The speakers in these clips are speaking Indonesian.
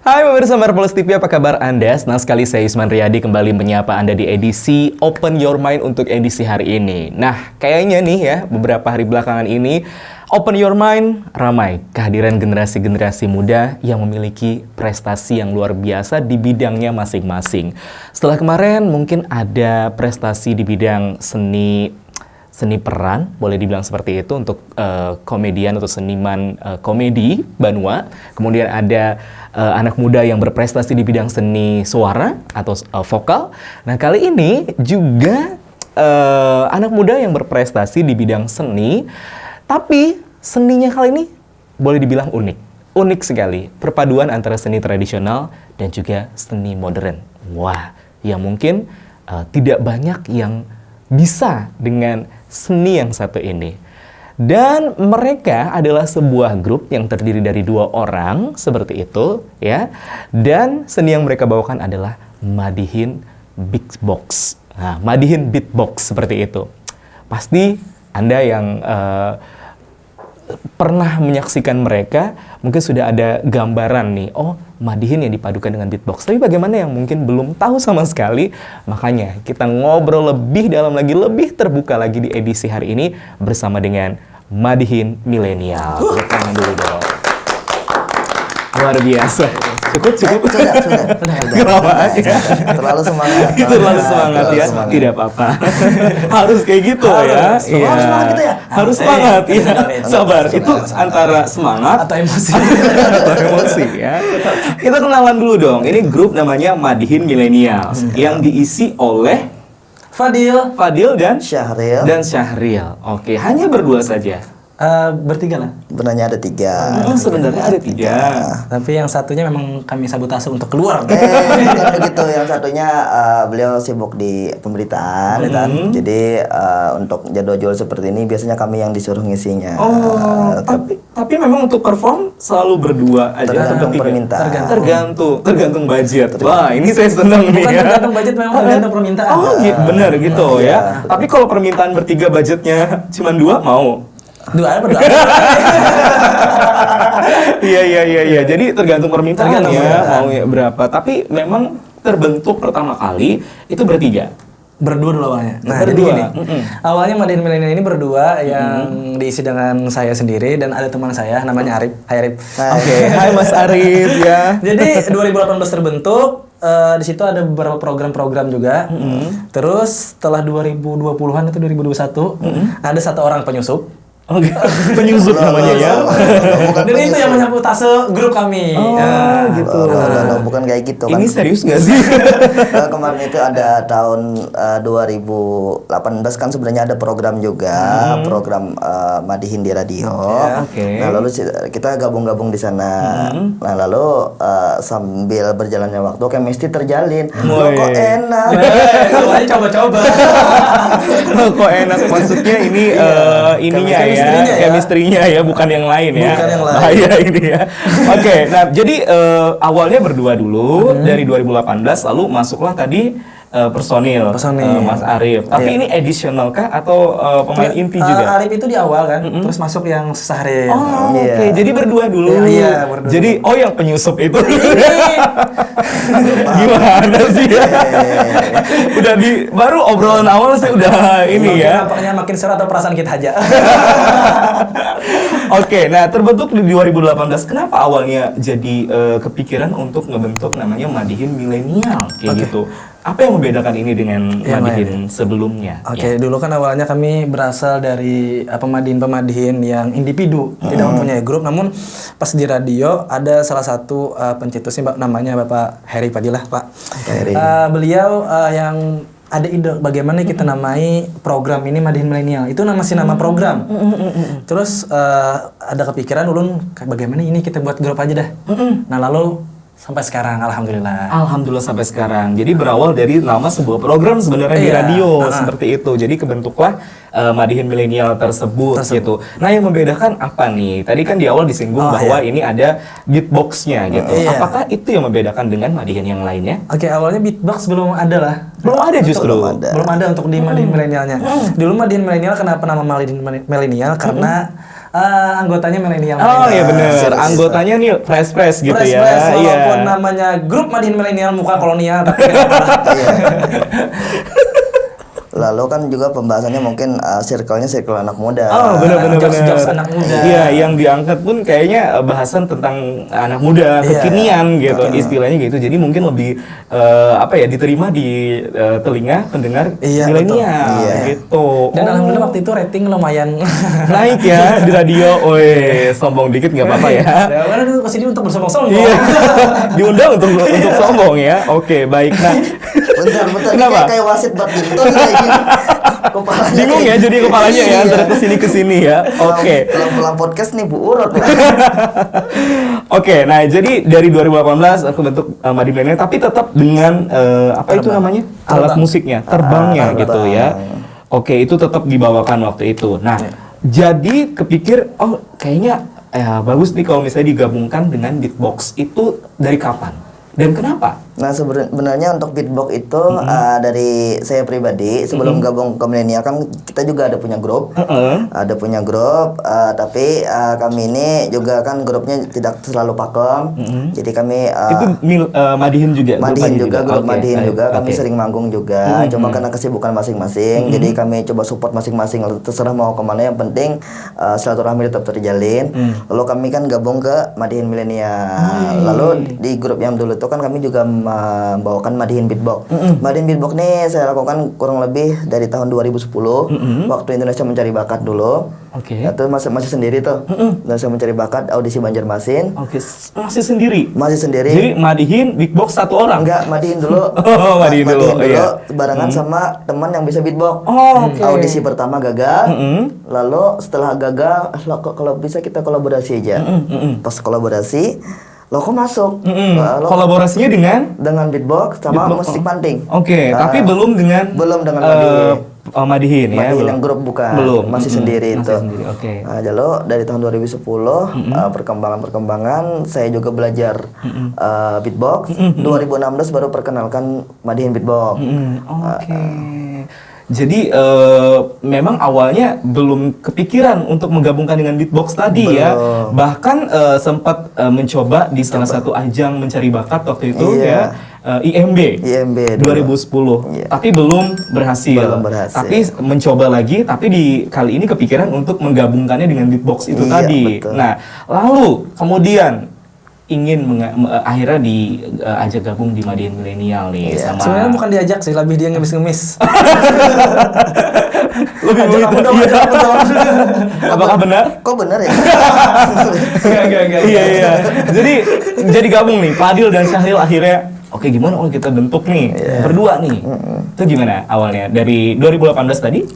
Hai pemirsa Marvelous TV, apa kabar Anda? Senang sekali saya Isman Riyadi kembali menyapa Anda di edisi Open Your Mind untuk edisi hari ini. Nah, kayaknya nih ya, beberapa hari belakangan ini Open Your Mind ramai kehadiran generasi-generasi muda yang memiliki prestasi yang luar biasa di bidangnya masing-masing. Setelah kemarin mungkin ada prestasi di bidang seni peran, boleh dibilang seperti itu untuk komedian atau seniman komedi Banua. Kemudian ada anak muda yang berprestasi di bidang seni suara atau vokal. Nah, kali ini juga anak muda yang berprestasi di bidang seni, tapi seninya kali ini boleh dibilang unik. Unik sekali, perpaduan antara seni tradisional dan juga seni modern. Wah, yang mungkin tidak banyak yang bisa dengan seni yang satu ini. Dan mereka adalah sebuah grup yang terdiri dari 2 orang seperti itu ya. Dan seni yang mereka bawakan adalah Madihin Beatbox. Nah, Madihin Beatbox seperti itu. Pasti Anda yang pernah menyaksikan mereka mungkin sudah ada gambaran nih, oh Madihin yang dipadukan dengan beatbox. Tapi bagaimana yang mungkin belum tahu sama sekali? Makanya kita ngobrol lebih dalam lagi, lebih terbuka lagi di edisi hari ini bersama dengan Madihin Milenial. Tepuk tangan dulu dong. Luar biasa. Cukup. Sudah. Kenapa? Terlalu semangat. Terlalu semangat ya. Tidak apa-apa. Harus kayak gitu ya. Iya. Harus semangat gitu ya. Harus semangat. Iya. Sabar. Itu antara semangat atau emosi. atau emosi ya. Kita kenalan dulu dong. Ini grup namanya Madihin Milenial yang diisi oleh Fadil dan Syahril. Oke, hanya berdua saja. Bertiga lah. Sebenarnya ada 3. Sebenarnya ada 3. Tapi yang satunya memang kami sabotase untuk keluar. Bukan begitu. Yang satunya beliau sibuk di pemberitaan. Jadi untuk jadwal seperti ini biasanya kami yang disuruh ngisinya. Tapi memang untuk perform selalu berdua aja. Tergantung permintaan. Tergantung budget. Wah, ini saya senang nih. Bukan Ya. tergantung budget, memang tergantung permintaan. Oh, benar gitu ya. Tapi kalau permintaan bertiga budgetnya cuma 2 mau. 2 berdua. Iya. Jadi tergantung permintaan ya, mau ya berapa. Tapi memang terbentuk pertama kali itu bertiga. Berdua dulu awalnya. Nah, Berdua. jadi gini. Awalnya Madihin Milenial ini berdua yang diisi dengan saya sendiri dan ada teman saya namanya Arif. Hai Arif. Oke, hai Mas Arif ya. Jadi 2018 terbentuk. Di situ ada beberapa program-program juga. Terus setelah 2020-an itu 2021 ada 1 orang penyusup. Oke, penyusup namanya ya. Dan itu yang menyabotase grup kami. Gitu. Bukan kayak gitu kan. Ini serius nggak sih? Kemarin itu ada tahun 2018 kan sebenarnya ada program juga, program Madihin di radio. Nah, lalu kita gabung-gabung di sana. Nah, lalu sambil berjalannya waktu chemistry terjalin. Kok enak. Awalnya coba-coba. Kok enak, maksudnya ini ininya ya. Chemistry-nya ya, bukan yang lain ya. Bukan yang lain. Bahaya ini ya. Oke, nah jadi awalnya berdua dulu dari 2018, lalu masuklah tadi personil. Mas Arif. Tapi ini additional kah atau pemain inti juga? Arif itu di awal kan, terus masuk yang Syahril. Oke. Jadi berdua dulu. Iya, berdua. Jadi yang penyusup itu. Gimana sih ya? Udah baru obrolan awal saya udah ini ya. Nampaknya makin seru atau perasaan kita aja. Oke, nah terbentuk di 2018. Kenapa awalnya jadi kepikiran untuk ngebentuk namanya Madihin Milenial kayak gitu? Apa yang membedakan ini dengan Madihin sebelumnya? Oke, dulu kan awalnya kami berasal dari pemadihin-pemadihin yang individu, tidak mempunyai grup. Namun pas di radio ada salah satu pencetusnya namanya Bapak Heri Fadilah, Pak. Beliau yang ada ide bagaimana kita namai program ini Madihin Milenial. Itu masih nama program. Terus ada kepikiran ulun bagaimana ini kita buat grup aja dah. Nah, lalu sampai sekarang alhamdulillah sampai sekarang. Jadi berawal dari nama sebuah program sebenarnya di radio seperti itu. Jadi kebentuklah Madihin Milenial tersebut gitu. Nah, yang membedakan apa nih? Tadi kan di awal disinggung bahwa ini ada beatboxnya gitu. Apakah itu yang membedakan dengan Madihin yang lainnya? Oke, awalnya beatbox belum ada lah. Belum ada justru. Belum ada untuk di Madihin Milenialnya. Dulu Madihin Milenial, kenapa nama Madihin Milenial? Karena Anggotanya milenial. Oh iya bener, serius. anggotanya nih fresh gitu ya. Walaupun namanya grup Madihin Milenial muka kolonial tapi nggak apa-apa. Iya. Lalu kan juga pembahasannya mungkin circle-nya circle anak muda. Oh benar. Jokes-jokes anak muda. Iya, yang diangkat pun kayaknya bahasan tentang anak muda, kekinian gitu, istilahnya gitu. Jadi mungkin lebih diterima di telinga pendengar milenial gitu. Dan alhamdulillah waktu itu rating lumayan Naik ya di radio. Woi, sombong dikit nggak apa-apa ya. Ya kan itu kesini untuk bersombong-sombong. Iya. Diundang untuk sombong ya. Oke, baik. Nah, Bentar, kenapa? kayak wasit badminton kayak gini. Kepalanya Bingung ya jadi kepalanya ya antara kesini ya. Oke. Pelan-pelan podcast nih Bu Urut. Oke, nah jadi dari 2018 aku bentuk Madihin Milenial tapi tetap dengan itu namanya? Alat musiknya, terbangnya gitu ya. Oke, itu tetap dibawakan waktu itu. Nah, jadi kepikir kayaknya bagus nih kalau misalnya digabungkan dengan beatbox. Itu dari kapan? Dan kenapa? Nah sebenarnya untuk beatbox itu dari saya pribadi sebelum gabung ke milenial kan kita juga ada punya grup, tapi kami ini juga kan grupnya tidak selalu pakem, jadi kami itu Madihin juga, grup Madihin juga kami sering manggung juga, cuma karena kesibukan masing-masing, jadi kami coba support masing-masing, terserah mau kemana yang penting silaturahmi tetap terjalin. Lalu kami kan gabung ke Madihin Milenial, lalu di grup yang dulu itu kan kami juga membawakan Madihin Beatbox. Madihin Beatbox nih saya lakukan kurang lebih dari tahun 2010 waktu Indonesia Mencari Bakat dulu. Itu masih sendiri tuh. Dan saya mencari bakat audisi Banjarmasin. Masih sendiri. Jadi Madihin Beatbox satu orang. Enggak, Madihin dulu. Madihin dulu barengan sama teman yang bisa beatbox. Audisi pertama gagal. Lalu setelah gagal, kalau bisa kita kolaborasi aja. Pas kolaborasi kok masuk. Kolaborasinya dengan beatbox sama musik panting. Tapi belum dengan Madihin ya. Madihin yang grup bukan. Masih sendiri itu. Nah, lalu dari tahun 2010 perkembangan saya juga belajar beatbox. 2016 baru perkenalkan Madihin Beatbox. Jadi memang awalnya belum kepikiran untuk menggabungkan dengan beatbox tadi ya. Bahkan sempat mencoba di salah satu ajang mencari bakat waktu itu ya. IMB 2010. Tapi belum berhasil. Tapi mencoba lagi, tapi di kali ini kepikiran untuk menggabungkannya dengan beatbox itu tadi. Betul. Nah, lalu kemudian ingin akhirnya diajak gabung di Madihin Milenial nih sama. Sebenarnya bukan diajak sih, lebih dia ngemis-ngemis. Lebih begitu. Apakah benar? Kok benar ya? Enggak. Iya. Jadi gabung nih Fadil dan Syahril akhirnya. Oke, gimana kalau kita bentuk nih berdua nih? Itu gimana awalnya? Dari 2018 tadi?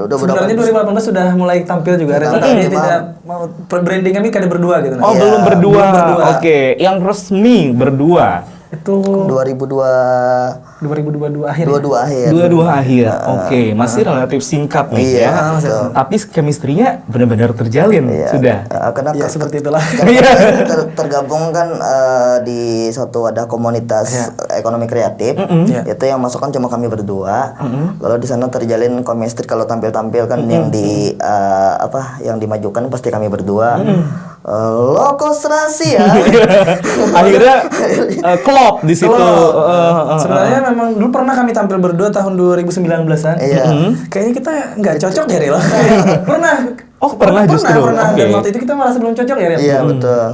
Sebenarnya 2018 sudah mulai tampil juga. Tapi tidak mau branding kami kada berdua gitu. Belum berdua. Oke, yang resmi berdua. Itu 2022 akhir. 22 akhir. Masih relatif singkat nih ya. Tapi chemistry-nya benar-benar terjalin sudah. Karena seperti itulah. Tergabung kan di suatu wadah komunitas ekonomi kreatif. Itu yang masuk kan cuma kami berdua. Lalu di sana terjalin chemistry kalau tampil-tampil kan yang yang dimajukan pasti kami berdua. Lokosrasi ya. Akhirnya klop di situ. Sebenarnya memang dulu pernah kami tampil berdua tahun 2019-an. Kayaknya kita nggak cocok ya, Ril. Pernah. Pernah justru. Pernah. Dan waktu itu kita merasa belum cocok ya, Ril. Iya, betul.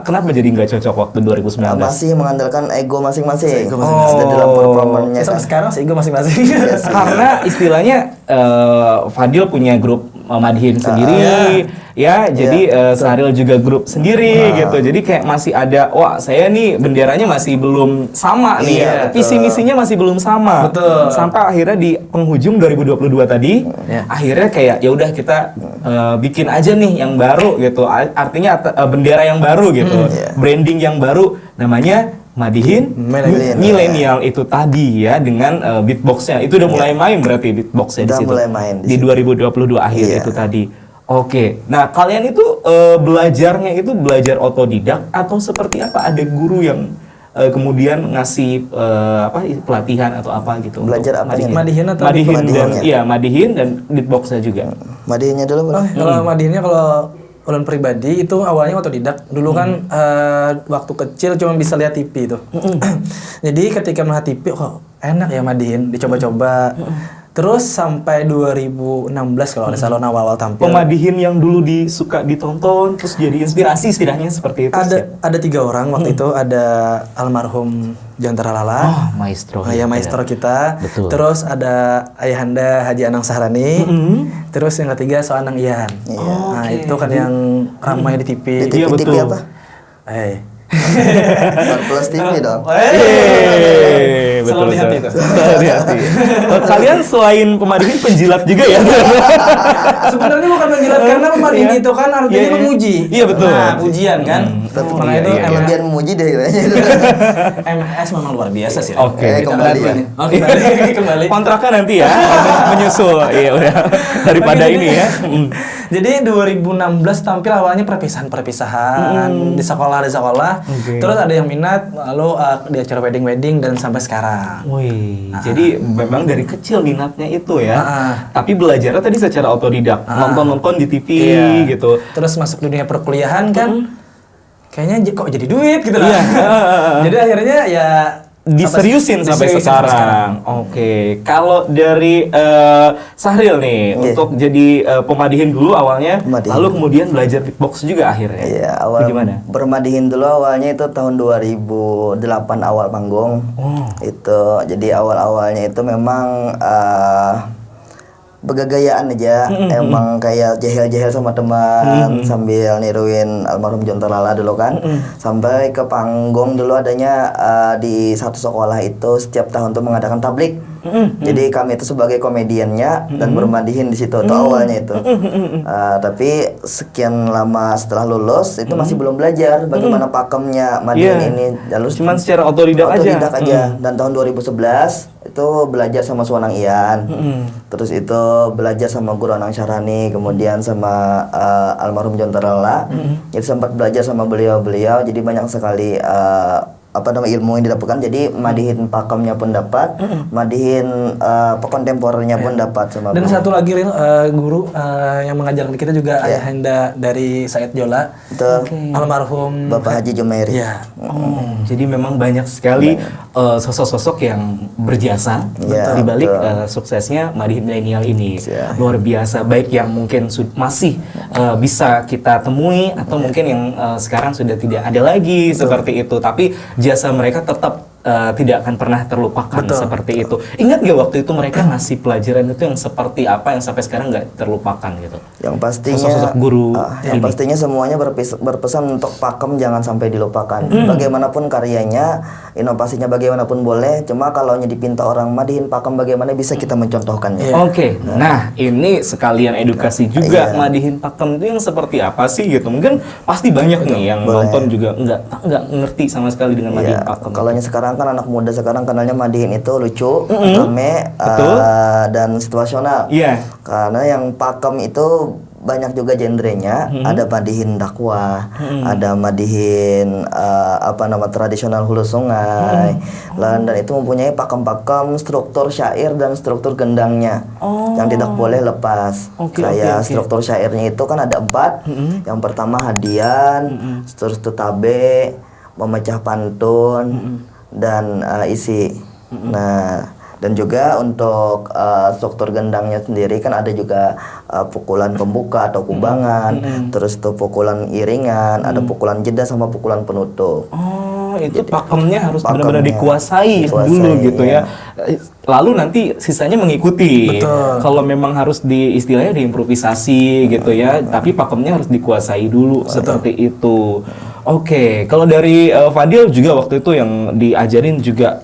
Kenapa jadi nggak cocok waktu 2019? Masih mengandalkan ego masing-masing. Dan dalam performanya. Sampai sekarang sih ego masing-masing. Karena istilahnya Fadil punya grup Madihin sendiri, jadi Syahril juga grup sendiri gitu. Jadi kayak masih ada, saya nih benderanya masih belum sama nih, visi misinya masih belum sama. Betul. Sampai akhirnya di penghujung 2022 tadi, akhirnya kayak ya udah kita bikin aja nih yang baru gitu. Artinya bendera yang baru gitu, branding yang baru, namanya Madihin Milenial itu tadi ya, dengan beatboxnya itu udah mulai main berarti beatboxnya di situ. Di 2022 akhir itu tadi. Nah kalian itu belajar otodidak atau seperti apa? Ada guru yang kemudian ngasih pelatihan atau apa gitu. Belajar apa ini? Madihin atau Madihin dan beatboxnya juga. Madihinnya dulu boleh? Kalau Madihinnya kalau ulun pribadi itu awalnya otodidak. Dulu kan waktu kecil cuma bisa lihat TV itu. Jadi ketika melihat TV kok enak ya Madihin, dicoba-coba. Terus sampai 2016 kalau ada salon awal-awal tampil. Pemadihin yang dulu suka ditonton terus jadi inspirasi istilahnya seperti itu. Ada 3 orang waktu itu, ada almarhum Jontara Lala. Oh, maestro. Ya maestro kita. Betul. Terus ada Ayahanda Haji Anang Sahrani. Terus yang ketiga Soanang Ian. Nah, itu kan yang ramai di TV. Di TV, TV apa? Plus TV dong. Betul, Selalu di hati itu. Selalu di hati. Kalian selain pemadihin penjilat juga ya? Sebenarnya bukan menjilat karena pemadihin itu kan artinya memuji. Iya betul. Nah, pujian kan. Makanya itu Kemudian memuji deh kayaknya. MS memang luar biasa sih. Oke, kembali ya. Kembali. Kontraknya nanti ya, menyusul. Iya udah daripada ini ya. Jadi 2016 tampil awalnya perpisahan di sekolah. Terus ada yang minat, lalu di acara wedding dan sampai sekarang. Wih, jadi memang dari kecil minatnya itu ya. Tapi belajarnya tadi secara otodidak, nonton di TV gitu. Terus masuk dunia perkuliahan kan, kayaknya kok jadi duit gitu lah. Jadi akhirnya ya diseriusin sampai sekarang. Oke. Kalau dari Sahril nih untuk jadi pemadihin dulu awalnya, lalu kemudian belajar beatbox juga akhirnya. Iya, awal gimana? Bermadihin dulu awalnya itu tahun 2008 awal panggung. Itu jadi awal-awalnya itu memang begagayaan aja, emang kayak jahil-jahil sama teman sambil niruin almarhum Jontara Lala dulu kan, sampai ke panggung dulu adanya di satu sekolah itu setiap tahun tuh mengadakan tablik. Jadi kami itu sebagai komediannya dan bermadihin di situ tuh awalnya itu. Tapi sekian lama setelah lulus itu masih belum belajar bagaimana pakemnya madihin ini. Lalu cuman secara otodidak aja. Dan tahun 2011 itu belajar sama Soanang Ian. Terus itu belajar sama Guru Anang Sahrani, kemudian sama almarhum Jontara Lala. Jadi sempat belajar sama beliau-beliau. Jadi banyak sekali ilmu yang didapatkan. Jadi madihin pakemnya pun dapat, madihin kontemporernya pun dapat sama. Dan satu lagi guru yang mengajarkan kita juga Ayahanda dari Said Jola, almarhum Bapak Haji Jumairi. Jadi memang banyak sekali sosok-sosok yang berjasa di balik suksesnya madihin milenial ini. Luar biasa, baik yang mungkin masih bisa kita temui atau mungkin yang sekarang sudah tidak ada lagi seperti itu, tapi jasa mereka tetap tidak akan pernah terlupakan seperti itu. Ingat gak waktu itu mereka ngasih pelajaran itu yang seperti apa yang sampai sekarang nggak terlupakan gitu? Yang pastinya sosok guru yang pastinya semuanya berpesan untuk pakem jangan sampai dilupakan. Bagaimanapun karyanya, inovasinya bagaimanapun boleh, cuma kalau dipinta orang madihin pakem bagaimana bisa kita mencontohkannya. Oke. Nah, ini sekalian edukasi juga madihin pakem itu yang seperti apa sih gitu. Mungkin pasti banyak nih yang nonton juga nggak ngerti sama sekali dengan madihin pakem. Kalau sekarang kan anak muda sekarang kenalnya madihin itu lucu, rame, dan situasional. Karena yang pakem itu banyak juga genrenya, ada madihin dakwah, ada madihin tradisional hulu sungai, dan itu mempunyai pakem-pakem struktur syair dan struktur gendangnya yang tidak boleh lepas. Struktur syairnya itu kan ada 4. Yang pertama hadian, terus tabe, memecah pantun, dan isi. Nah, dan juga untuk struktur gendangnya sendiri kan ada juga pukulan pembuka atau kubangan, terus tuh pukulan iringan, ada pukulan jeda sama pukulan penutup. Itu pakemnya harus benar-benar dikuasai dulu gitu ya. Lalu nanti sisanya mengikuti. Kalau memang harus istilahnya diimprovisasi gitu ya, tapi pakemnya harus dikuasai dulu seperti itu. Oke, kalau dari Fadil juga waktu itu yang diajarin juga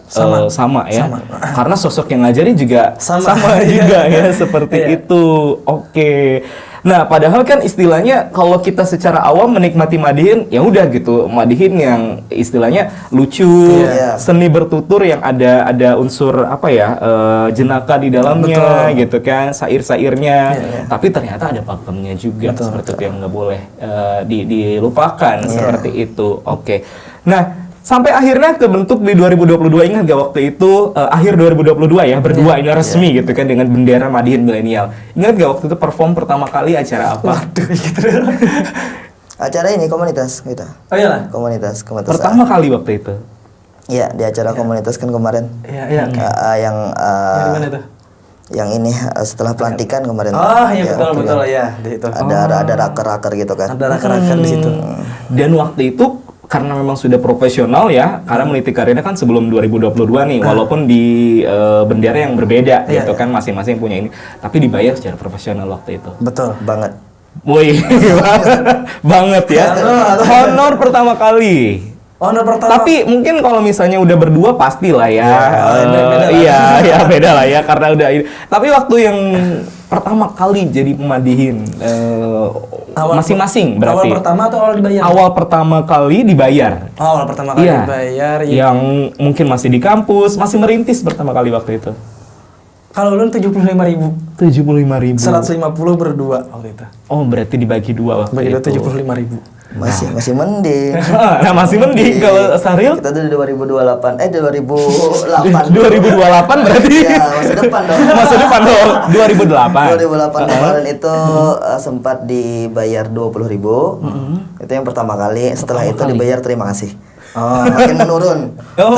sama ya. Karena sosok yang ngajarin juga sama juga ya seperti itu. Oke. Nah, padahal kan istilahnya kalau kita secara awam menikmati madihin, ya udah gitu, madihin yang istilahnya lucu, seni bertutur yang ada unsur jenaka di dalamnya gitu kan, sair-sairnya. Tapi ternyata ada pakemnya juga seperti itu yang nggak boleh dilupakan seperti itu. Oke. Nah, Sampai akhirnya kebentuk di 2022, ingat gak waktu itu akhir 2022 ya, berdua ini resmi gitu kan dengan bendera Madihin Milenial. Ingat gak waktu itu perform pertama kali acara apa? Waduh, gitu. Acara ini komunitas kita. Oh iyalah. Komunitas. Pertama kali waktu itu. Iya, di acara komunitas kan kemarin. Iya. Yang Yang mana tuh? yang ini setelah pelantikan kemarin. Oh iya, Ya, betul ya di situ. Ada raker-raker gitu kan. Ada raker-raker di situ. Dan waktu itu karena memang sudah profesional ya, karena meniti karirnya kan sebelum 2022 nih, walaupun di bendera yang berbeda gitu kan, masing-masing punya ini, tapi dibayar secara profesional waktu itu. Betul. Banget. Woi, banget ya. Honor pertama kali. Honor pertama. Tapi mungkin kalau misalnya udah berdua pastilah ya. Iya, beda lah ya karena udah ini. Tapi waktu yang pertama kali jadi pemadihin masing-masing berarti. Awal pertama atau awal dibayar? Awal pertama kali dibayar. Awal pertama kali dibayar. Iya. Yang mungkin masih di kampus, masih merintis pertama kali waktu itu. Kalau ulun 75.000. 75.000. 150 berdua waktu itu. Oh, berarti dibagi dua waktu Bagi itu. 75.000. Masih mending. Nah, masih mending kalau Sahril. Kita tuh di 2028. 2008. 2028 berarti. Ya, masa depan dong. Masa depan dong. 2008. 2008 kemarin itu sempat dibayar 20.000. Itu yang pertama kali. Setelah itu dibayar terima kasih. Makin menurun. Oh,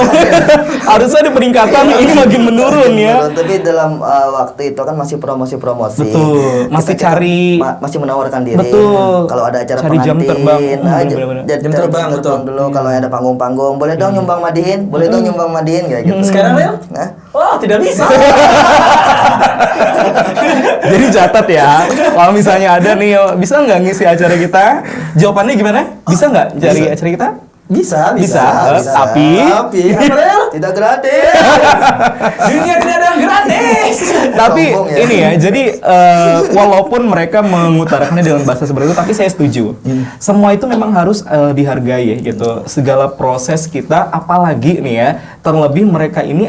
harusnya ada peningkatan, ini makin menurun ya. Tapi dalam waktu itu kan masih promosi-promosi. Betul. Masih cari. Masih menawarkan diri. Betul. Kalau ada acara cari jam terbang. Jam terbang betul. Dulu kalau ada panggung-panggung, boleh dong nyumbang Madihin, boleh dong nyumbang Madihin kayak gitu. Sekarang Lel? Nah, Wah, tidak bisa. Jadi catat ya, kalau misalnya ada nih, bisa nggak ngisi acara kita? Jawabannya gimana? Bisa nggak cari acara kita? Bisa. Tapi apa Lel? tidak gratis. Dunia tidak ada yang gratis. tapi Sombong ya. ini ya, jadi walaupun mereka mengutarakannya dengan bahasa seperti itu, tapi saya setuju. Semua itu memang harus dihargai ya gitu. Segala proses kita, apalagi nih ya, terlebih mereka ini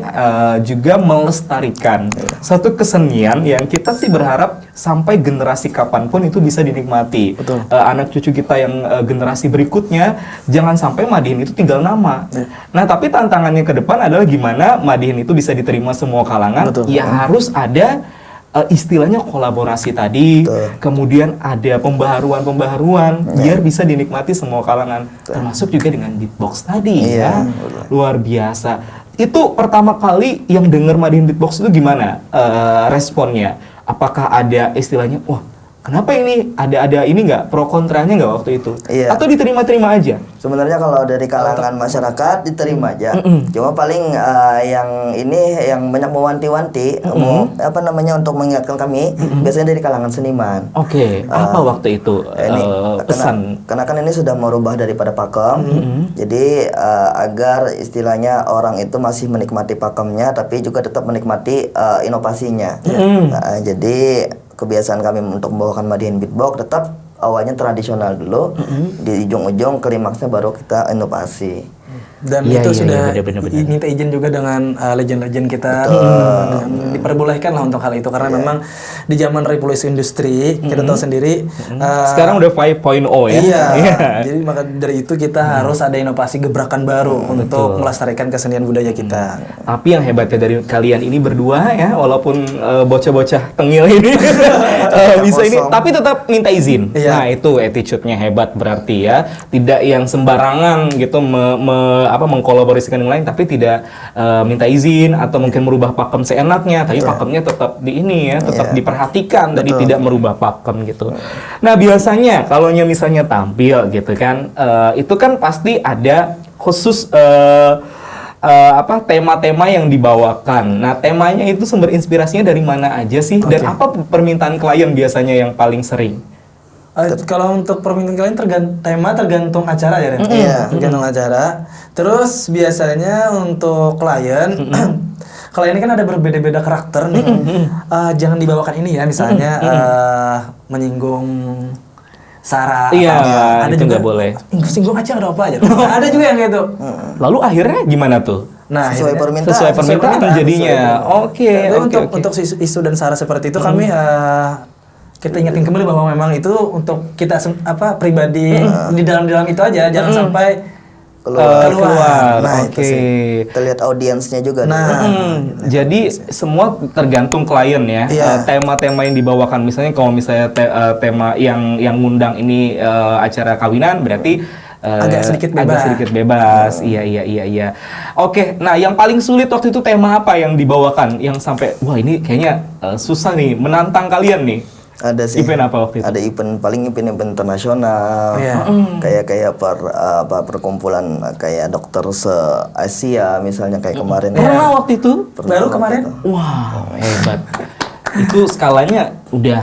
juga melestarikan satu kesenian yang kita sih berharap sampai generasi kapanpun itu bisa dinikmati. Betul. Anak cucu kita yang generasi berikutnya, jangan sampai Madihin itu tinggal nama. Nah, tapi tantangannya ke depan adalah gimana Madihin itu bisa diterima semua kalangan. Betul. Ya harus ada istilahnya kolaborasi tadi, kemudian ada pembaharuan biar bisa dinikmati semua kalangan, termasuk juga dengan beatbox tadi ya. Luar biasa. Itu pertama kali yang denger Madihin beatbox itu gimana responnya? Apakah ada istilahnya, wah kenapa ini? Ada ini nggak? Pro kontranya nggak waktu itu? Iya. Atau diterima-terima aja? Sebenarnya kalau dari kalangan masyarakat diterima aja. Cuma paling yang ini yang banyak mewanti-wanti, apa namanya untuk mengingatkan kami, biasanya dari kalangan seniman. Oke. Apa waktu itu pesan? Karena kan ini sudah merubah daripada pakem. Jadi agar istilahnya orang itu masih menikmati pakemnya, tapi juga tetap menikmati inovasinya. Jadi kebiasaan kami untuk membawakan Madihin Beatbox tetap awalnya tradisional dulu, di ujung-ujung klimaksnya baru kita inovasi. Dan Iya, itu sudah benar. minta izin juga dengan legend-legend kita, dan diperbolehkan lah untuk hal itu karena memang di zaman revolusi industri kita tahu sendiri. Sekarang udah 5.0 ya. Iya. Jadi maka dari itu kita harus ada inovasi gebrakan baru untuk melestarikan kesenian budaya kita. Tapi yang hebatnya dari kalian ini berdua ya, walaupun bocah-bocah tengil ini bisa ini, tapi tetap minta izin. Iya. Nah itu attitude-nya hebat berarti ya, tidak yang sembarangan gitu mengkolaborasikan yang lain, tapi tidak minta izin atau mungkin merubah pakem seenaknya, tapi pakemnya tetap di ini ya, tetap diperhatikan, jadi tidak merubah pakem gitu. Nah biasanya kalau misalnya tampil gitu kan, itu kan pasti ada khusus tema-tema yang dibawakan. Nah, temanya itu sumber inspirasinya dari mana aja sih? Dan apa permintaan klien biasanya yang paling sering? Kalau untuk permintaan kalian tergantung acara ya, Ren? Tergantung acara. Terus biasanya untuk klien, klien ini kan ada berbeda-beda karakter nih. Jangan dibawakan ini ya, misalnya menyinggung sara. Iya, ada itu juga nggak boleh. Singgung aja nggak apa aja. Ada juga yang gitu. Lalu akhirnya gimana tuh? Nah, Sesuai akhirnya- Sesuai permintaan jadinya. Oke. Untuk isu dan sara seperti itu kami kita ingatkan kembali bahwa memang itu untuk kita pribadi di dalam itu aja, jangan sampai keluar. Nah, itu Oke. sih. Terlihat audiensnya juga. Jadi semua tergantung klien ya. Tema-tema yang dibawakan, misalnya kalau misalnya tema yang ngundang ini acara kawinan, berarti agak sedikit bebas. Iya. Oke, nah yang paling sulit waktu itu tema apa yang dibawakan? Yang sampai wah ini kayaknya susah nih, menantang kalian nih. Ada sih. Event apa waktu itu? Ada event internasional. Kayak perkumpulan kayak dokter se-Asia misalnya kayak kemarin. Pernah waktu itu? Baru kemarin? Wah, hebat. Itu skalanya udah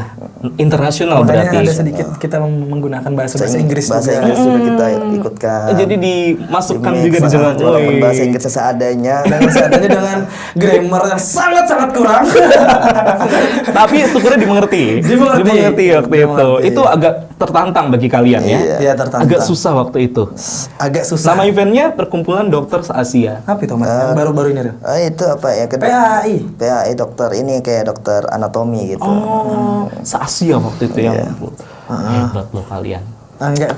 internasional Makanya berarti. ada sedikit kita menggunakan bahasa Inggris Bahasa juga. Inggris juga kita ikutkan. Jadi dimasukkan juga di dalam walaupun bahasa Inggris seadanya. Dan seadanya dengan grammar yang sangat-sangat kurang. Tapi syukurnya dimengerti waktu itu. Itu agak tertantang bagi kalian ya. Iya, tertantang. Agak susah waktu itu. Agak susah. Nama eventnya Perkumpulan Dokter Se-Asia. Apa itu, Mas? Yang baru-baru ini. Itu apa ya? PAI dokter ini kayak dokter anatomi gitu. Oh, Se-Asia waktu itu yang hebat loh kalian. Enggak.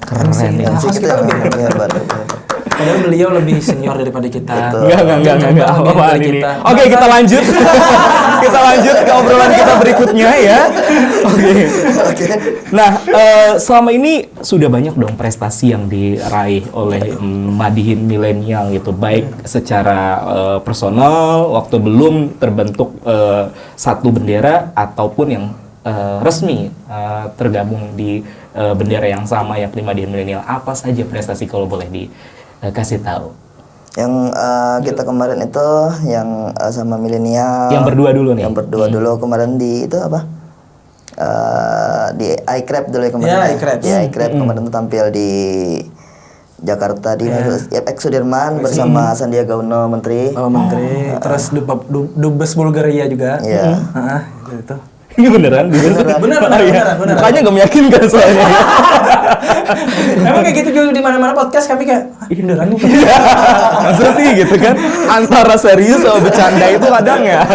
Keren ya. Kita lebih hebat. Padahal beliau lebih senior daripada kita. Enggak apa-apaan ini. Oke, kita lanjut. Kita lanjut ke obrolan kita berikutnya ya. Oke. Nah, selama ini sudah banyak dong prestasi yang diraih oleh Madihin milenial gitu, baik secara personal waktu belum terbentuk satu bendera ataupun yang resmi tergabung di bendera yang sama yakni Madihin milenial. Apa saja prestasi kalau boleh dikasih tahu? Yang kita kemarin itu yang sama milenial. Yang berdua dulu nih. Yang berdua dulu kemarin di itu apa? Di iCrab dulu ya kemarin. Ya, iCrab. Di iCrab kemarin tuh tampil di Jakarta di FX Sudirman bersama Sandiaga Uno Menteri. Menteri. Terus Dubes Bulgaria juga. Iya. Itu. Ini beneran? Beneran. Makanya nggak meyakinkan soalnya. Emang kayak gitu juga di mana-mana podcast kami kayak beneran nih. Masa sih gitu kan? Antara serius sama bercanda itu kadang ya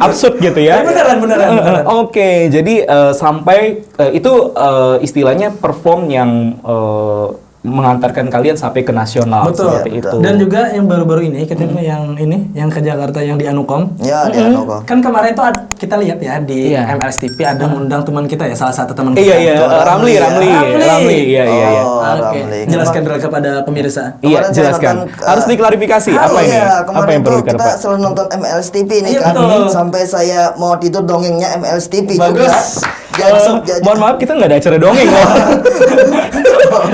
absurd gitu ya. Beneran. Oke, jadi sampai itu istilahnya perform yang mengantarkan kalian sampai ke nasional. Betul. Seperti itu. Dan juga yang baru-baru ini kita yang ke Jakarta yang di Anukom. Ya, di Anukom. Kan kemarin tuh kita lihat ya di MLS TV ada ngundang teman kita ya, salah satu teman kita. Iya, Ramli. Iya. Oke. Jelaskan dulu kepada pemirsa. Iya, Kemarin jelaskan. Harus diklarifikasi apa ini? Apa yang perlu kita selalu nonton MLS TV nih kan. betul. Sampai saya mau tidur dongengnya MLS TV Bagus. juga. Mohon maaf, kita nggak ada acara dongeng loh.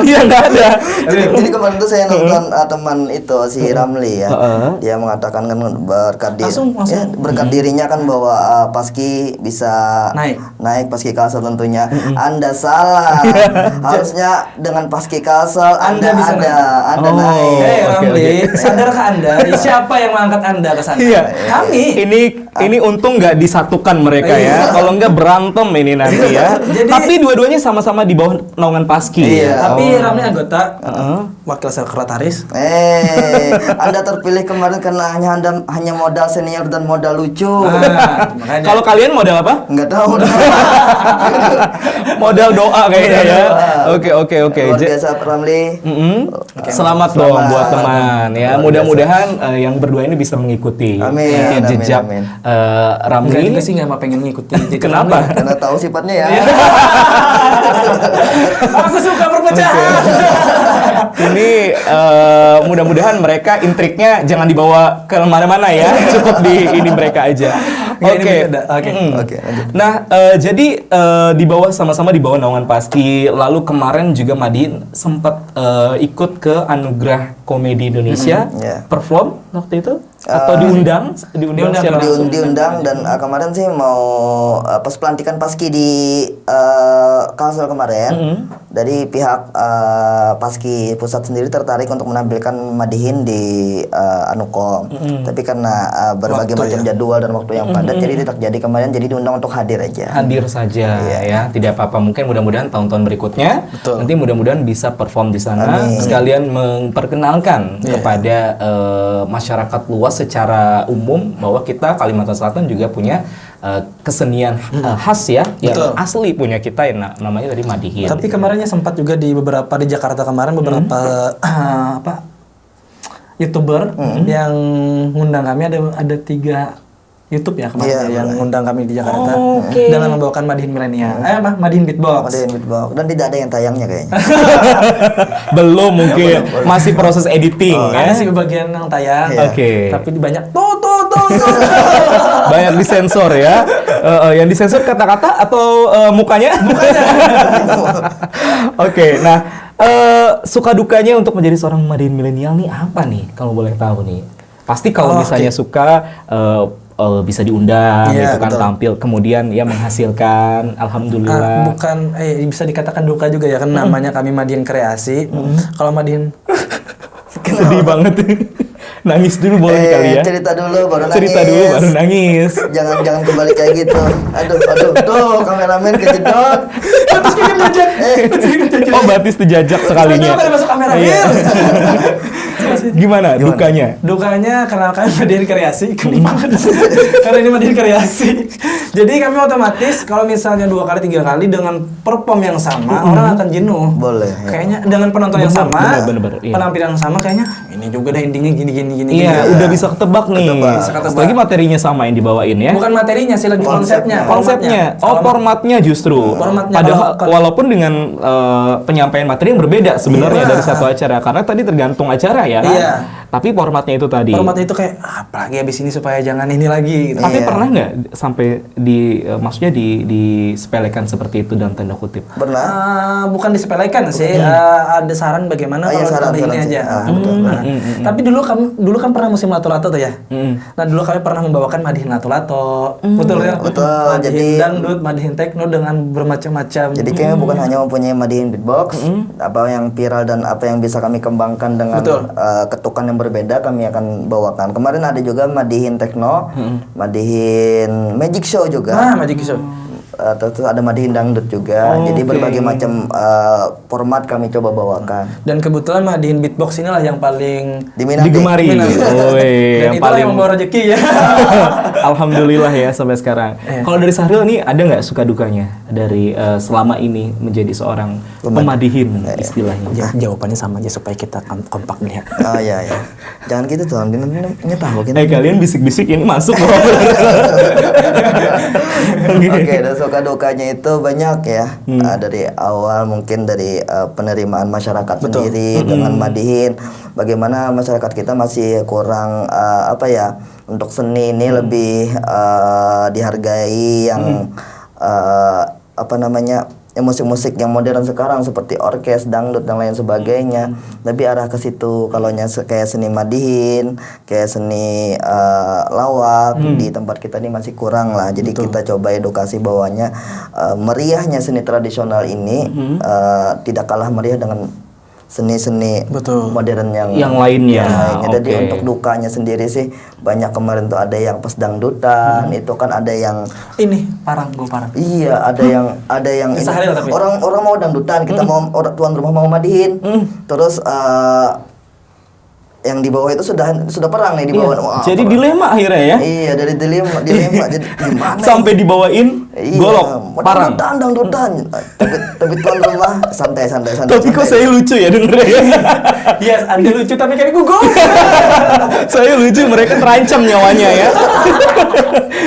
Iya, nggak ada. Jadi kemarin tuh saya nonton teman itu si Ramli ya. Dia mengatakan kan berkat Langsung. ya, berkat dirinya kan bahwa Paski bisa naik Paski Kalsel tentunya. Anda salah. Harusnya dengan Paski Kalsel Anda naik. Ramli, sadarkah Anda siapa yang mengangkat Anda ke sana? Iya. Kami. Ini untung nggak disatukan mereka ya. Kalau nggak berantem ini nanti ya. Tapi dua-duanya sama-sama di bawah naungan Paski. Iya. Tapi Ramli anggota wakil sekretaris. Anda terpilih kemarin karena hanya modal senior dan modal lucu. Kalau kalian modal apa? Nggak tahu. Modal doa kayaknya ya. Oke. Luar biasa Ramli. Selamat dong buat teman ya. Mudah-mudahan yang berdua ini bisa mengikuti jejak Ramli. Enggak sih nggak pengen ngikutin. Kenapa? Karena tahu sifatnya ya. Aku suka perpecahan. Ini mudah-mudahan mereka intriknya jangan dibawa ke mana-mana ya. Cukup di ini mereka aja. Oke. Nah, jadi sama-sama di bawah naungan Paski. Lalu kemarin juga Madin sempat ikut ke Anugerah Komedi Indonesia, perform waktu itu atau diundang secara langsung? Diundang dan kemarin sih mau pas pelantikan Paski di Kalsel kemarin dari pihak Paski pusat sendiri tertarik untuk menampilkan Madihin di Anukom. Tapi karena berbagai macam jadwal dan waktu yang padat jadi tidak jadi kemarin, jadi diundang untuk hadir aja. Hadir saja ya, tidak apa-apa. Mungkin mudah-mudahan tahun-tahun berikutnya nanti mudah-mudahan bisa perform di sana. Sekalian memperkenalkan kepada masyarakat luas secara umum bahwa kita Kalimantan Selatan juga punya kesenian khas ya, yang Betul. asli punya kita yang namanya tadi Madihin. Tapi kemarinnya sempat juga di Jakarta kemarin beberapa YouTuber yang ngundang kami, ada 3 YouTube ya kemarin yang ngundang kami di Jakarta dengan membawakan Madihin milenial. Madihin beatbox. Madihin beatbox dan tidak ada yang tayangnya kayaknya. Belum mungkin, masih proses editing ya. Ada sih bagian yang tayang. Oke. Tapi banyak tuh. Banyak disensor ya. Yang disensor kata-kata atau mukanya? Oke, nah suka dukanya untuk menjadi seorang Madihin milenial nih apa nih kalau boleh tahu nih? Pasti kalau misalnya suka bisa diundang gitu kan, tampil kemudian ya menghasilkan, alhamdulillah. Bukan bisa dikatakan duka juga ya kan, namanya kami Madihin Kreasi. Kalau Madihin sedih banget. Nangis dulu boleh kali ya. Cerita dulu baru nangis. Cerita dulu baru nangis. Jangan kembali kayak gitu. Aduh, tuh kameramen kejedot. Oh, batis dijajak sekalinya. Kan masuk kamera. Gimana dukanya? Dukanya karena kami Madihin Kreasi, karena ini Madihin Kreasi. Jadi kami otomatis kalau misalnya 2 kali 3 kali dengan perform yang sama, orang akan jenuh. Boleh. Kayaknya dengan penonton yang sama, bener, iya. penampilan yang sama, kayaknya ini juga dah endingnya gini. Iya, udah bisa ketebak nih. Apalagi materinya sama yang dibawain ya. Bukan materinya sih, lebih konsepnya. Formatnya justru. Padahal walaupun dengan penyampaian materi yang berbeda sebenarnya dari satu acara, karena tadi tergantung acara ya. Iya. Tapi formatnya itu tadi. Formatnya itu kayak apalagi habis ini supaya jangan ini lagi. Gitu. Tapi pernah nggak sampai maksudnya disepelekan seperti itu dalam tanda kutip? Pernah. Bukan disepelekan sih. Ada saran bagaimana kalau saran ini sih. aja. Tapi dulu kan pernah musim lato-lato tuh ya. Nah dulu kami pernah membawakan Madihin lato-lato. Betul ya. Betul. Madihin dangdut, Madihin tekno dengan bermacam-macam. Jadi kayaknya bukan hanya mempunyai Madihin beatbox, apa yang viral dan apa yang bisa kami kembangkan dengan ketukan yang berbeda kami akan bawakan. Kemarin ada juga Madihin tekno, Madihin magic show juga. Magic show. Terus ada Madihin dangdut juga. Jadi berbagai macam format kami coba bawakan. Dan kebetulan Madihin beatbox inilah yang paling digemari. Dan yang itulah yang membawa rezeki ya. Alhamdulillah ya sampai sekarang. Kalau dari Sahril nih ada nggak suka dukanya dari selama ini menjadi seorang pemadihin istilahnya? Jawabannya sama aja supaya kita kompak melihat. Oh iya. Jangan gitu tuh, ini tahu gitu. Kalian bisik-bisik ini masuk. Oke, dan suka dukanya itu banyak ya. Dari awal mungkin dari penerimaan masyarakat sendiri dengan Madihin. Bagaimana masyarakat kita masih kurang untuk seni ini lebih dihargai yang musik-musik yang modern sekarang seperti orkes, dangdut dan lain sebagainya lebih arah ke situ. Kalau kayak seni Madihin, kayak seni lawak di tempat kita ini masih kurang lah. Jadi kita coba edukasi bahwanya meriahnya seni tradisional ini tidak kalah meriah dengan seni-seni modern yang lainnya. Jadi untuk dukanya sendiri sih banyak. Kemarin tuh ada yang pas dangdutan, itu kan ada yang ini parang. Iya, ada yang ini. Orang mau dangdutan, kita mau tuan rumah mau Madihin. Terus yang di bawah itu sudah perang nih di bawah. Jadi dilema akhirnya ya. Iya, dari dilema jadi gimana? Sampai dibawain golok parang. Dangdutan. Tapi tuan rumah santai. Tapi kok saya lucu ya dengernya. Yes, Anda lucu tapi kami gugup. Saya lucu, mereka terancam nyawanya ya.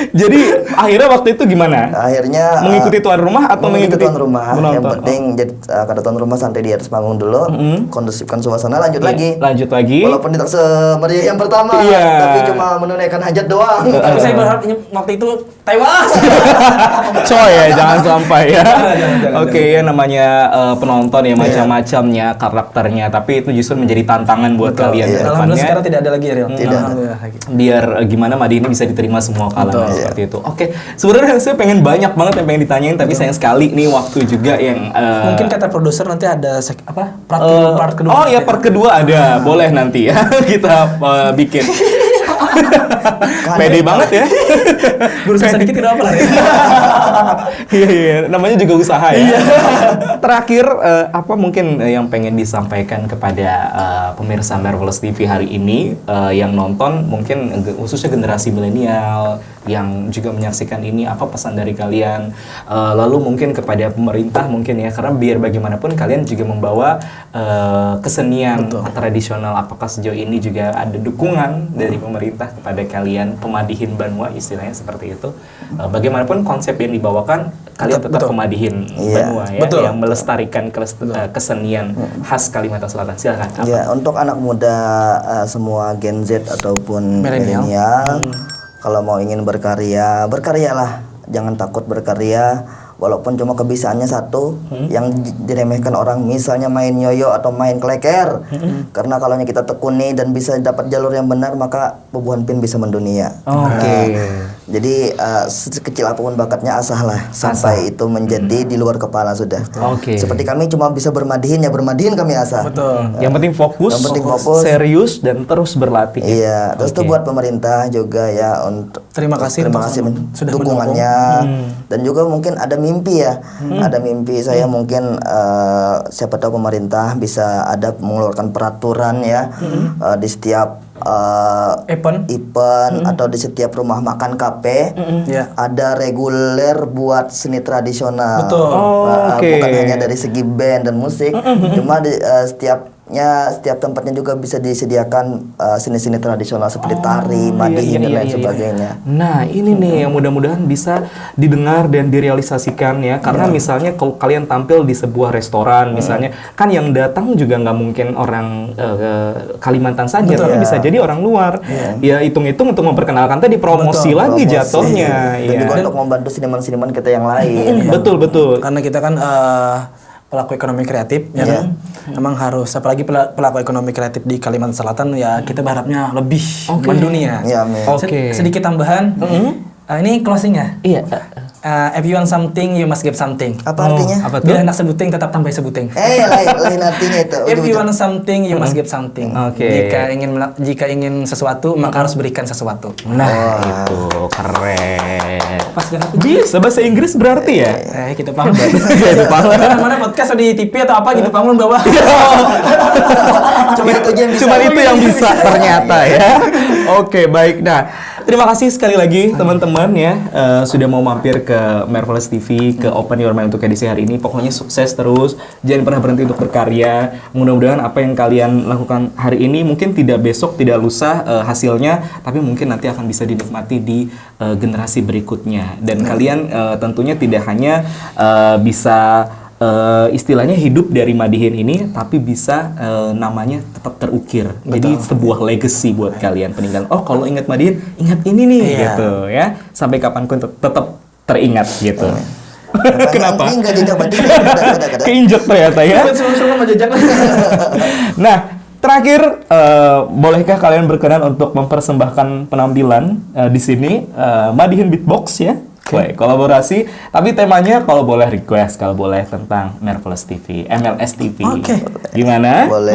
Jadi akhirnya waktu itu gimana? Akhirnya mengikuti tuan rumah atau mengikuti tuan rumah. Yang penting jadi kata tuan rumah santai di atas panggung dulu, kondusifkan suasana, lanjut lagi. Walaupun tidak semeriah yang pertama, tapi cuma menunaikan hajat doang. Tapi saya berharap waktu itu tewas. Coy ya, jangan sampai ya. Oke, ya namanya penonton ya macam-macamnya karakternya, tapi itu justru menjadi tantangan buat kalian ke depannya. Alhamdulillah sekarang tidak ada lagi ya, Real. Tidak. Biar gimana Madihin ini bisa diterima semua kalangan seperti itu. Oke, sebenarnya saya pengen banyak banget yang pengen ditanyain, tapi sayang sekali nih waktu juga yang mungkin kata produser nanti ada part kedua. Oh ya, part kedua ada. Boleh nanti ya kita bikin. Pede banget ya. Berusaha sedikit tidak apa lah ya. Iya, namanya juga usaha ya. Terakhir, apa mungkin yang pengen disampaikan kepada pemirsa Marvelous TV hari ini yang nonton, mungkin khususnya generasi milenial yang juga menyaksikan ini, apa pesan dari kalian? Lalu mungkin kepada pemerintah mungkin ya, karena biar bagaimanapun kalian juga membawa kesenian tradisional, apakah sejauh ini juga ada dukungan dari pemerintah kepada kalian pemadihin Banua, istilahnya seperti itu. Bagaimanapun konsep yang dibawakan, kalian tetap pemadihin Banua ya, yang melestarikan kesenian khas Kalimantan Selatan. Silakan. Ya, untuk anak muda semua Gen Z ataupun milenial, kalau mau ingin berkarya, berkaryalah, jangan takut berkarya. Walaupun cuma kebisaannya satu yang diremehkan orang, misalnya main yoyo atau main kleker. Karena kalau kita tekuni dan bisa dapat jalur yang benar, maka Pupuhan Pin bisa mendunia. Jadi sekecil apapun bakatnya, asahlah sampai itu menjadi di luar kepala sudah. Seperti kami cuma bisa bermadihin, ya bermadihin kami asah. Yang penting fokus, serius dan terus berlatih. Iya, terus itu buat pemerintah juga ya, untuk terima kasih sudah dukungannya. Dan juga mungkin ada mimpi ya, ada mimpi saya mungkin siapa tahu pemerintah bisa ada mengeluarkan peraturan ya di setiap event atau di setiap rumah makan kafe ada reguler buat seni tradisional. Bukan hanya dari segi band dan musik, cuma di setiap tempatnya juga bisa disediakan seni-seni tradisional seperti tari, madihin dan lain sebagainya. Nah, ini nih yang mudah-mudahan bisa didengar dan direalisasikan ya, karena misalnya kalau kalian tampil di sebuah restoran misalnya, kan yang datang juga nggak mungkin orang Kalimantan saja, tapi bisa jadi orang luar. Ya hitung-hitung untuk memperkenalkan tadi promosi lagi jatuhnya. Dan juga untuk membantu seniman-seniman kita yang lain. Betul. Karena kita kan pelaku ekonomi kreatif ya kan, memang harus, apalagi pelaku ekonomi kreatif di Kalimantan Selatan ya, kita berharapnya lebih mendunia. Sedikit tambahan, ini closingnya. If you want something, you must give something. Apa artinya? Bila hendak sebuting, tetap tambah sebuting. Lain artinya itu. If you want something, you must give something. Jika ingin sesuatu, maka harus berikan sesuatu. Nah, itu keren. Bisa bahasa Inggris berarti ya? Kita paham. Kita paham. Mana podcast di TV atau apa gitu, bangun bawah. Cuma itu yang bisa ternyata ya. Oke, baik. Nah, terima kasih sekali lagi teman-teman ya, sudah mau mampir ke Marvelous TV, ke Open Your Mind untuk edisi hari ini. Pokoknya sukses terus, jangan pernah berhenti untuk berkarya. Mudah-mudahan apa yang kalian lakukan hari ini mungkin tidak besok, tidak lusa hasilnya, tapi mungkin nanti akan bisa dinikmati di generasi berikutnya. Dan kalian tentunya tidak hanya bisa istilahnya hidup dari madihin ini, tapi bisa namanya tetap terukir. Jadi sebuah legacy buat kalian peninggalan. Oh, kalau ingat madihin, ingat ini nih gitu ya. Sampai kapanpun tetap teringat gitu. Kenapa? Keinjek ternyata ya. Nah, terakhir, bolehkah kalian berkenan untuk mempersembahkan penampilan di sini Madihin Beatbox ya? Kolaborasi, tapi temanya kalau boleh request, kalau boleh tentang Marvelous TV, MLS TV. Gimana? Boleh.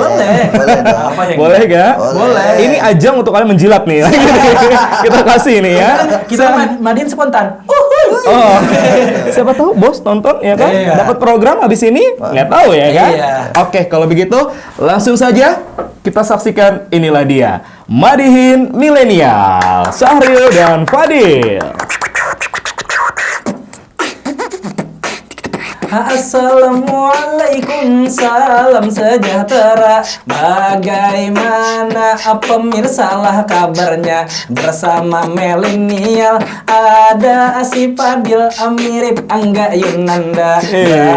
Boleh gak? Boleh. Ini ajang untuk kalian menjilat nih. Kita kasih nih ya. Kita Madihin spontan. Siapa tahu bos nonton ya kan? Dapat program habis ini, nggak tahu ya kan? Oke, kalau begitu langsung saja kita saksikan, inilah dia Madihin Milenial, Syahril dan Fadil. Assalamualaikum, salam sejahtera. Bagaimana pemirsalah kabarnya? Bersama milenial ada si Fadil, mirip Angga Yunanda.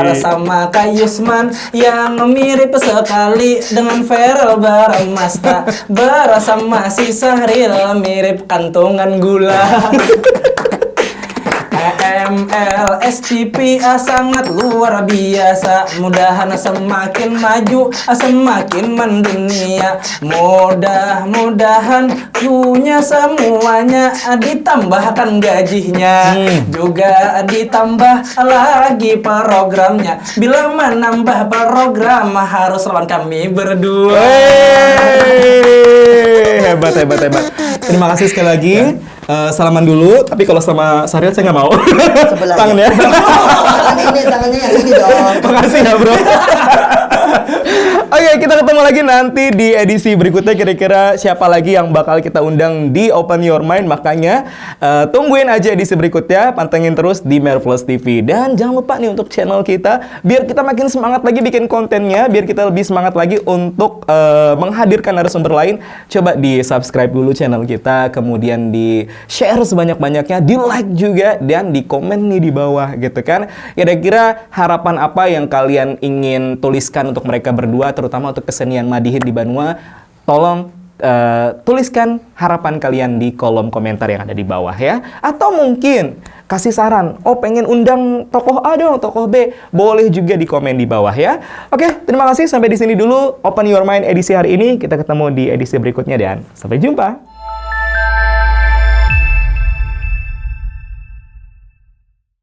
Bersama Kak Yusman yang mirip sekali dengan Ferel Baramasta. Bersama si Syahril mirip kantongan gula. MLS TV sangat luar biasa, mudahan semakin maju, semakin mendunia. Mudah-mudahan punya semuanya, ditambahkan gajinya, juga ditambah lagi programnya. Bila menambah program harus lawan kami berdua. Hebat. Terima kasih sekali lagi. Salaman dulu, tapi kalau sama Sariat saya nggak mau. Sebelah. Tangan ya. Tangannya yang ini dong. Makasih ya bro. Oke, kita ketemu lagi nanti di edisi berikutnya. Kira-kira siapa lagi yang bakal kita undang di Open Your Mind. Makanya tungguin aja edisi berikutnya. Pantengin terus di Marvelous TV. Dan jangan lupa nih untuk channel kita, biar kita makin semangat lagi bikin kontennya, biar kita lebih semangat lagi untuk menghadirkan narasumber lain. Coba di subscribe dulu channel kita, kemudian di share sebanyak-banyaknya, di like juga, dan di komen nih di bawah gitu kan. Kira-kira harapan apa yang kalian ingin tuliskan untuk mereka berdua, terutama untuk kesenian Madihin di Banua. Tolong tuliskan harapan kalian di kolom komentar yang ada di bawah ya. Atau mungkin kasih saran, oh pengen undang tokoh A dong, tokoh B, boleh juga di komen di bawah ya. Oke, terima kasih, sampai di sini dulu Open Your Mind edisi hari ini. Kita ketemu di edisi berikutnya dan sampai jumpa.